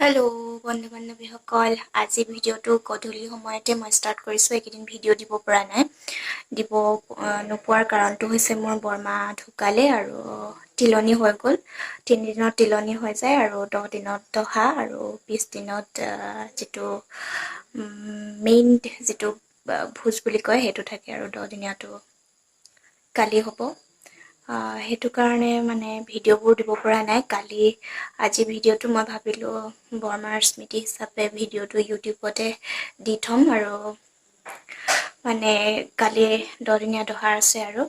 hello बंधु बान्धवीসকল আজি ভিডিওটো গধূলি সময়তে মই ষ্টাৰ্ট কৰিছো একদিন ভিডিও দিব পৰা নাই দিব নোপোৱাৰ কাৰণটো হৈছে মোৰ বৰমা ঢুকালে আৰু তিলনি হৈ গল 3 দিনত তিলনি হৈ যায় আৰু 10 দিনত দহা আৰু 20 দিনত যেটো মেইন যেটো ভোজ বুলি কয় হেতু থাকে আৰু 10 দিনীয়াটো কালি হ'ব হেতু কাৰণে মানে ভিডিওবোৰ দিব পৰা নাই কালি আজি ভিডিওটো মই ভাবিলো বৰমাৰ স্মৃতি হিচাপে ভিডিওটো ইউটিউবতে দি থম আৰু মানে কালি 10 দিনীয়া দহা আছে আৰু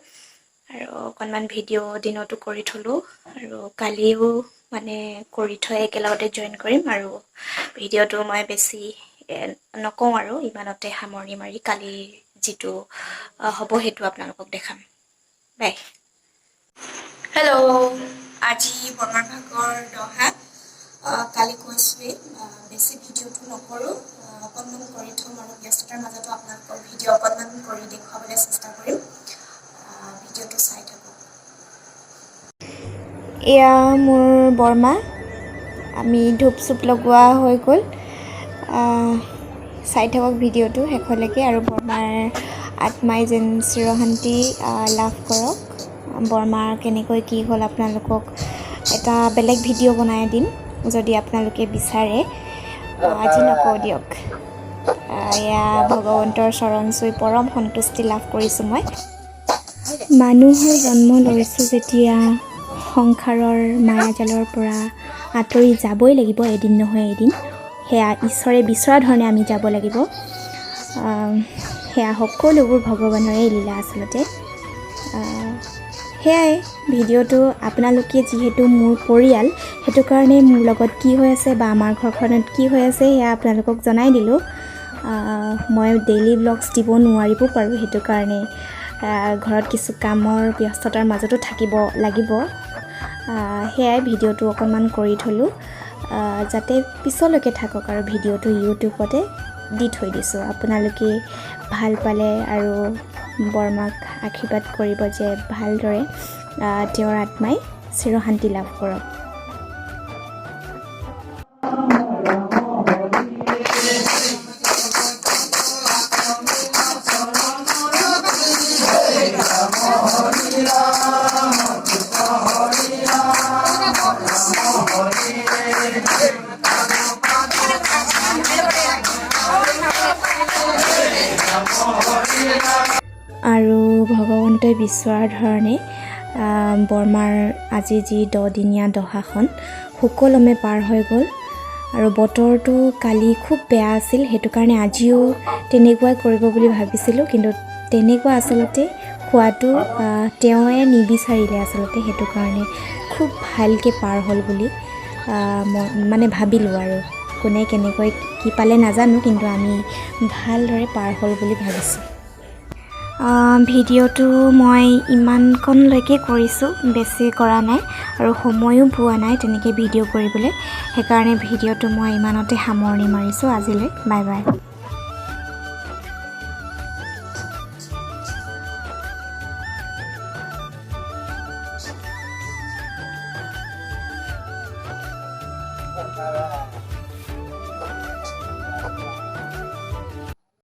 অকনমান ভিডিও দিনতো কৰি থলো আৰু কালিও মানে কৰি থৈ একেলগতে জয়েন কৰিম আৰু ভিডিওটো মই বেছি নকওঁ আৰু ইমানতে সামৰণি মাৰি কালি যেটো হ'ব হেতু আপোনালোকক দেখাম বাই हेलो আজি বৰমাৰ ভাগৰ দহা কালি কৈছোৱে বেছি ভিডিওটো নকৰো অকনমান কৰি থম আৰু ব্যস্ততাৰ মাজতো আপোনালোকৰ ভিডিও অকনমান কৰি দেখাবলৈ চেষ্টা কৰিম ভিডিওটো চাই থাকক এয়া মোৰ বৰমা আমি ধূপ চুপ লগোৱা হৈ গল চাই থাকক ভিডিওটো শেষলৈকে আৰু বৰমাৰ আত্মাই যেন চিৰশান্তি লাভ কৰক বৰমাৰ কেনেকৈ কি হ'ল আপোনালোকক এটা বেলেগ ভিডিও বনাই দিম যদি আপোনালোকে বিচাৰে আজি নকও দিয়ক এয়া ভগৱন্তৰ চৰণ চুই পৰম সন্তুষ্টি লাভ কৰিছো মই মানুহৰ জন্ম লৈছো যেতিয়া সংসাৰৰ মায়াজালৰ পৰা আঁতৰি যাবই লাগিব এদিন নহয় এদিন হেয়া ঈশ্বৰে বিচৰা ধৰণে আমি যাব লাগিব হেয়া সকলোবোৰ ভগৱানৰে লীলা আচলতে হেয়াই ভিডিওটো আপোনালোকে যেহেতু মোৰ পৰিয়াল হেতু কাৰণে মোৰ লগত কি হৈ আছে বা আমাৰ ঘৰখনত কি হৈ আছে হেয়া আপোনালোকক জনাই দিলো মই ডেইলি ব্লগছ দিব নোৱাৰিব পাৰো হেতু কাৰণে ঘৰত কিছু কামৰ ব্যস্ততাৰ মাজতো থাকিব লাগিব হেয়াই ভিডিওটো অকনমান কৰি থলো যাতে পিছলৈকে থাকক আৰু ভিডিওটো ইউটিউবতে দি থৈ দিছো আপোনালোকে ভাল পালে আৰু বৰমাক আশীৰ্বাদ কৰিব যে ভালদৰে তেওঁৰ আত্মাই চিৰশান্তি লাভ কৰক আৰু ভগৱন্তই বিচৰাৰ ধৰণে বৰমাৰ আজি যি 10 দিনীয়া দহাখন সুকলমে পাৰ হৈ গ'ল আৰু বতৰটো কালি খুব বেয়া আছিল হেতু কাৰণে আজিও তেনেকুৱাই কৰিব বুলি ভাবিছিলো কিন্তু তেনেকুৱা আচলতে খোৱাটো তেওঁৱে নিবিচাৰিলে আচলতে হেতু কাৰণে খুব ভালকে পাৰ হ'ল বুলি মানে ভাবিলো আৰু কোনে কেনেকৈ কি পালে নাজানো কিন্তু আমি ভালদৰে পাৰ হ'ল বুলি ভাবিছো ভিডিওটো মই ইমানকনলৈকে কৰিছো বেছি কৰা নাই আৰু সময়ও পোৱা নাই তেনেকৈ ভিডিও কৰিবলৈ সেইকাৰণে ভিডিওটো মই ইমানতে সামৰণি মাৰিছো আজিলৈ বাই বাই